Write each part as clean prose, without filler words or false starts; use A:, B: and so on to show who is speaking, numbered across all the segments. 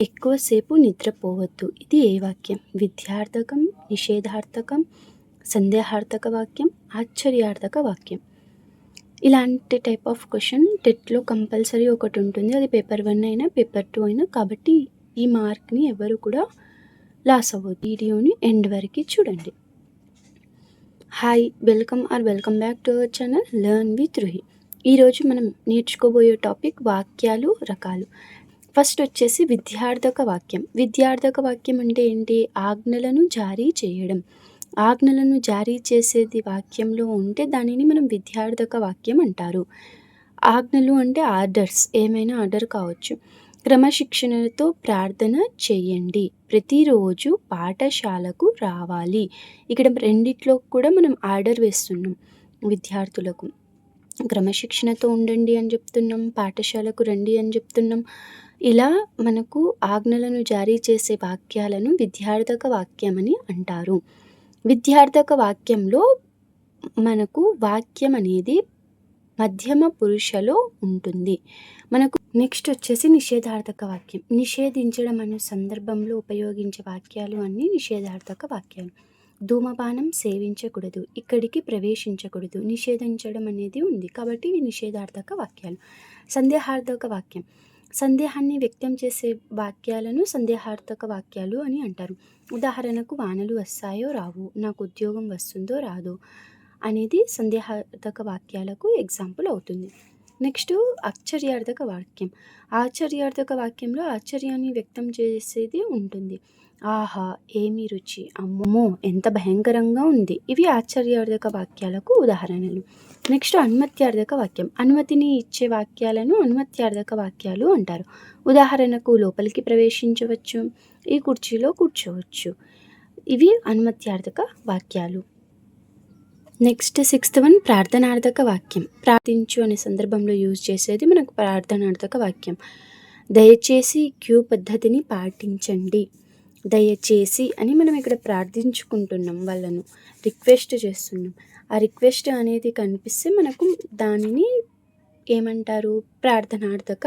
A: ఎక్కువసేపు నిద్రపోవద్దు. ఇది ఏ వాక్యం? విద్యార్థకం, నిషేధార్థకం, సందేహార్థక వాక్యం, ఆశ్చర్యార్థక వాక్యం. ఇలాంటి టైప్ ఆఫ్ క్వశ్చన్ టెట్‌లో కంపల్సరీ ఒకటి ఉంటుంది. అది పేపర్ 1 అయినా, పేపర్ 2 అయినా. కాబట్టి ఈ మార్క్‌ని ఎవరు కూడా లాస్ అవ్వద్దు. వీడియోని ఎండ్ వరకు చూడండి. Hi, welcome back to our channel learn with Ruhi. ఈరోజు మనం నేర్చుకోబోయే టాపిక్ వాక్యాలు రకాలు. ఫస్ట్ వచ్చేసి విద్యార్థక వాక్యం. విద్యార్థక వాక్యం అంటే ఏంటి? ఆజ్ఞలను జారీ చేయడం. ఆజ్ఞలను జారీ చేసేది వాక్యంలో ఉంటే దానిని మనం విద్యార్థక వాక్యం అంటారు. ఆజ్ఞలు అంటే ఆర్డర్స్, ఏమైనా ఆర్డర్ కావచ్చు. క్రమశిక్షణతో ప్రార్థన చేయండి. ప్రతిరోజు పాఠశాలకు రావాలి. ఇక్కడ రెండిట్లో కూడా మనం ఆర్డర్ వేస్తున్నాం విద్యార్థులకు. క్రమశిక్షణతో ఉండండి అని చెప్తున్నాం, పాఠశాలకు రండి అని చెప్తున్నాం. ఇలా మనకు ఆజ్ఞలను జారీ చేసే వాక్యాలను విద్యార్థక వాక్యం అని అంటారు. విద్యార్థక వాక్యంలో మనకు వాక్యం అనేది మధ్యమ పురుషలో ఉంటుంది. మనకు నెక్స్ట్ వచ్చేసి నిషేధార్థక వాక్యం. నిషేధించడం అనే సందర్భంలో ఉపయోగించే వాక్యాలు అన్నీ నిషేధార్థక వాక్యాలు. ధూమపానం సేవించకూడదు, ఇక్కడికి ప్రవేశించకూడదు, నిషేధించడం అనేది ఉంది కాబట్టి ఇవి నిషేధార్థక వాక్యాలు. సందేహార్థక వాక్యం. సందేహాన్ని వ్యక్తం చేసే వాక్యాలను సందేహార్థక వాక్యాలు అని అంటారు. ఉదాహరణకు వానలు వస్తాయో రావు, నాకు ఉద్యోగం వస్తుందో రాదో అనేది సందేహార్థక వాక్యాలకు ఎగ్జాంపుల్ అవుతుంది. నెక్స్ట్ ఆశ్చర్యార్థక వాక్యం. ఆశ్చర్యార్థక వాక్యంలో ఆశ్చర్యాన్ని వ్యక్తం చేసేది ఉంటుంది. ఆహా, ఏమి రుచి, అమ్మో ఎంత భయంకరంగా ఉంది. ఇవి ఆశ్చర్యార్థక వాక్యాలకు ఉదాహరణలు. నెక్స్ట్ అనుమత్యార్థక వాక్యం. అనుమతిని ఇచ్చే వాక్యాలను అనుమత్యార్థక వాక్యాలు అంటారు. ఉదాహరణకు లోపలికి ప్రవేశించవచ్చు, ఈ కుర్చీలో కూర్చోవచ్చు. ఇవి అనుమత్యార్థక వాక్యాలు. నెక్స్ట్ 6th వన్ ప్రార్థనార్థక వాక్యం. ప్రార్థించు అనే సందర్భంలో యూజ్ చేసేది మనకు ప్రార్థనార్థక వాక్యం. దయచేసి క్యూ పద్ధతిని పాటించండి. దయచేసి అని మనం ఇక్కడ ప్రార్థించుకుంటున్నాం, వాళ్ళను రిక్వెస్ట్ చేస్తున్నాం. ఆ రిక్వెస్ట్ అనేది కనిపిస్తే మనకు దానిని ఏమంటారు? ప్రార్థనార్థక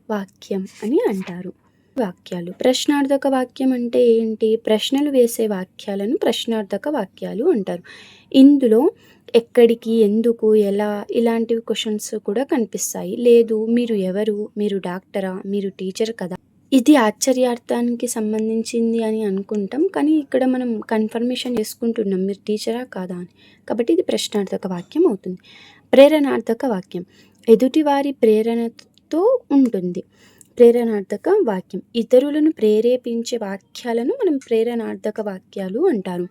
A: వాక్యం అని అంటారు. వాక్యాలు. ప్రశ్నార్థక వాక్యం అంటే ఏంటి? ప్రశ్నలు వేసే వాక్యాలను ప్రశ్నార్థక వాక్యాలు అంటారు. ఇందులో ఎక్కడికి, ఎందుకు, ఎలా ఇలాంటివి క్వశ్చన్స్ కూడా కనిపిస్తాయి. లేదు, మీరు ఎవరు, మీరు డాక్టరా, మీరు టీచర్ కదా, ఇది ఆశ్చర్యార్థానికి సంబంధించింది అని అనుకుంటాం. కానీ ఇక్కడ మనం కన్ఫర్మేషన్ చేసుకుంటున్నాం మీరు టీచరా కాదా అని. కాబట్టి ఇది ప్రశ్నార్థక వాక్యం అవుతుంది. ప్రేరణార్థక వాక్యం. ఎదుటివారి ప్రేరణతో ఉంటుంది. ప్రేరణార్థక వాక్యం. ఇతరులను ప్రేరేపించే వాక్యాలను మనం ప్రేరణార్థక వాక్యాలు అంటారు.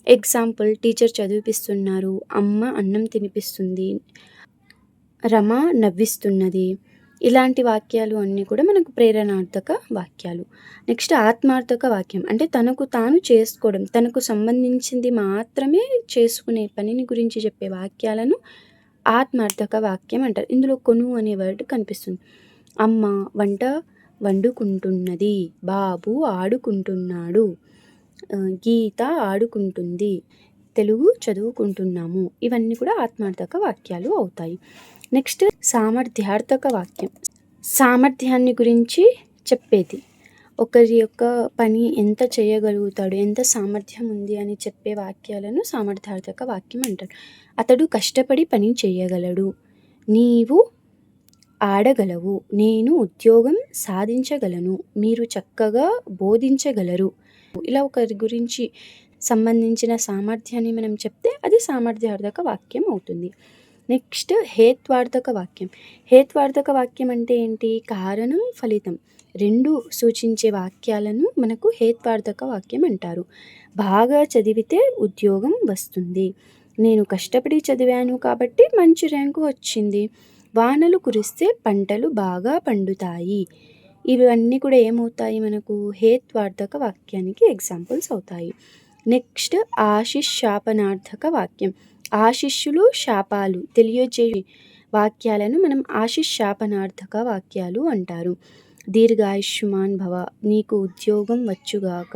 A: ఎగ్జాంపుల్, టీచర్ చదివిపిస్తున్నారు, అమ్మ అన్నం తినిపిస్తుంది, రమ నవ్విస్తున్నది. ఇలాంటి వాక్యాలు అన్నీ కూడా మనకు ప్రేరణార్థక వాక్యాలు. నెక్స్ట్ ఆత్మార్థక వాక్యం. అంటే తనకు తాను చేసుకోవడం, తనకు సంబంధించింది మాత్రమే చేసుకునే పనిని గురించి చెప్పే వాక్యాలను ఆత్మార్థక వాక్యం అంటారు. ఇందులో కొను అనే వర్డ్ కనిపిస్తుంది. అమ్మ వంట వండుకుంటున్నది, బాబు ఆడుకుంటున్నాడు, గీత ఆడుకుంటుంది, తెలుగు చదువుకుంటున్నాము. ఇవన్నీ కూడా ఆత్మార్థక వాక్యాలు అవుతాయి. నెక్స్ట్ సామర్థ్యార్థక వాక్యం. సామర్థ్యాన్ని గురించి చెప్పేది. ఒకరి యొక్క పని ఎంత చేయగలుగుతాడు, ఎంత సామర్థ్యం ఉంది అని చెప్పే వాక్యాలను సామర్థ్యార్థక వాక్యం అంటారు. అతడు కష్టపడి పని చేయగలడు, నీవు ఆడగలవు, నేను ఉద్యోగం సాధించగలను, మీరు చక్కగా బోధించగలరు. ఇలా ఒకరి గురించి సంబంధించిన సామర్థ్యాన్ని మనం చెప్తే అది సామర్థ్యార్థక వాక్యం అవుతుంది. నెక్స్ట్ హేత్వార్థక వాక్యం. హేత్వార్థక వాక్యం అంటే ఏంటి? కారణం, ఫలితం రెండు సూచించే వాక్యాలను మనకు హేత్వార్థక వాక్యం అంటారు. బాగా చదివితే ఉద్యోగం వస్తుంది, నేను కష్టపడి చదివాను కాబట్టి మంచి ర్యాంకు వచ్చింది, వానలు కురిస్తే పంటలు బాగా పండుతాయి. ఇవన్నీ కూడా ఏమవుతాయి? మనకు హేత్వార్థక వాక్యానికి ఎగ్జాంపుల్స్ అవుతాయి. నెక్స్ట్ ఆశిశాపనార్థక వాక్యం. ఆశిష్యులు, శాపాలు తెలియజేయ వాక్యాలను మనం ఆశిశాపనార్థక వాక్యాలు అంటారు. దీర్ఘాయుష్మాన్ భవ, నీకు ఉద్యోగం వచ్చుగాక,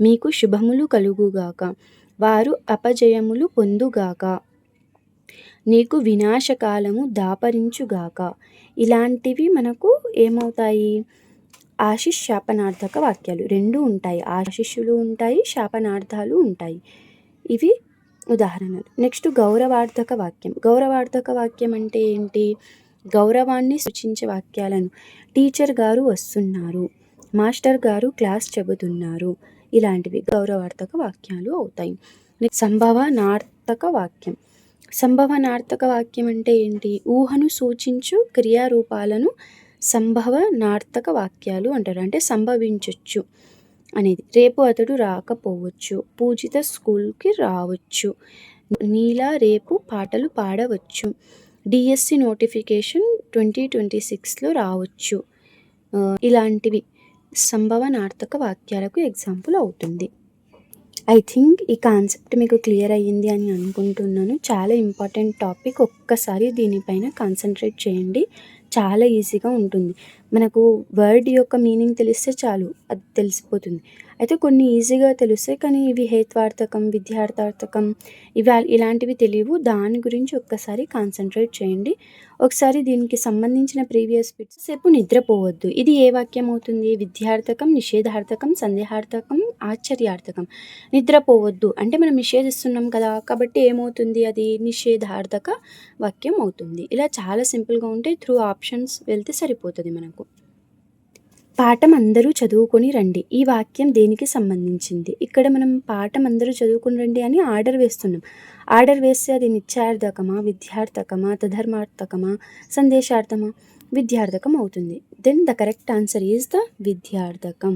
A: మీకు శుభములు కలుగుగాక, వారు అపజయములు పొందుగాక, నీకు వినాశకాలము దాపరించుగాక. ఇలాంటివి మనకు ఏమవుతాయి? ఆశిష్ శాపనార్థక వాక్యాలు రెండు ఉంటాయి. ఆశిష్యులు ఉంటాయి, శాపనార్థాలు ఉంటాయి. ఇవి ఉదాహరణలు. నెక్స్ట్ గౌరవార్థక వాక్యం. గౌరవార్థక వాక్యం అంటే ఏంటి? గౌరవాన్ని సూచించే వాక్యాలను టీచర్ గారు వస్తున్నారు, మాస్టర్ గారు క్లాస్ చెబుతున్నారు, ఇలాంటివి గౌరవార్థక వాక్యాలు అవుతాయి. నెక్స్ట్ సంభవనార్థక వాక్యం. సంభవనార్థక వాక్యం అంటే ఏంటి? ఊహను సూచించు క్రియారూపాలను సంభవనార్థక వాక్యాలు అంటారు. అంటే సంభవించవచ్చు అనేది. రేపు అతడు రాకపోవచ్చు, పూజిత స్కూల్కి రావచ్చు, నీలా రేపు పాటలు పాడవచ్చు, డిఎస్సి నోటిఫికేషన్ 2026లో రావచ్చు. ఇలాంటివి సంభవనార్థక వాక్యాలకు ఎగ్జాంపుల్ అవుతుంది. ఐ థింక్ ఈ కాన్సెప్ట్ మీకు క్లియర్ అయ్యింది అని అనుకుంటున్నాను. చాలా ఇంపార్టెంట్ టాపిక్. ఒక్కసారి దీనిపైన కాన్సన్ట్రేట్ చేయండి, చాలా ఈజీగా ఉంటుంది. మనకు వర్డ్ యొక్క మీనింగ్ తెలిస్తే చాలు, అది తెలిసిపోతుంది. అయితే కొన్ని ఈజీగా తెలుస్తాయి, కానీ ఇవి హేత్వార్థకం, విద్యార్థార్థకం ఇలాంటివి తెలియవు. దాని గురించి ఒక్కసారి కాన్సన్ట్రేట్ చేయండి. ఒకసారి దీనికి సంబంధించిన ప్రీవియస్ బిట్స్. సేపు నిద్రపోవద్దు, ఇది ఏ వాక్యం అవుతుంది? విద్యార్థకం, నిషేధార్థకం, సందేహార్థకం, ఆశ్చర్యార్థకం. నిద్రపోవద్దు అంటే మనం నిషేధిస్తున్నాం కదా, కాబట్టి ఏమవుతుంది? అది నిషేధార్థక వాక్యం అవుతుంది. ఇలా చాలా సింపుల్గా ఉంటే త్రూ ఆప్షన్స్ వెళ్తే సరిపోతుంది మనకు. పాఠం అందరూ చదువుకొని రండి. ఈ వాక్యం దేనికి సంబంధించింది? ఇక్కడ మనం పాఠం అందరూ చదువుకొని రండి అని ఆర్డర్ వేస్తున్నాం. ఆర్డర్ వేస్తే అది నిత్యార్థకమా, విద్యార్థకమా, తధర్మార్థకమా, సందేశార్థమా? విద్యార్థకం అవుతుంది. Then the correct answer is the విద్యార్థకం.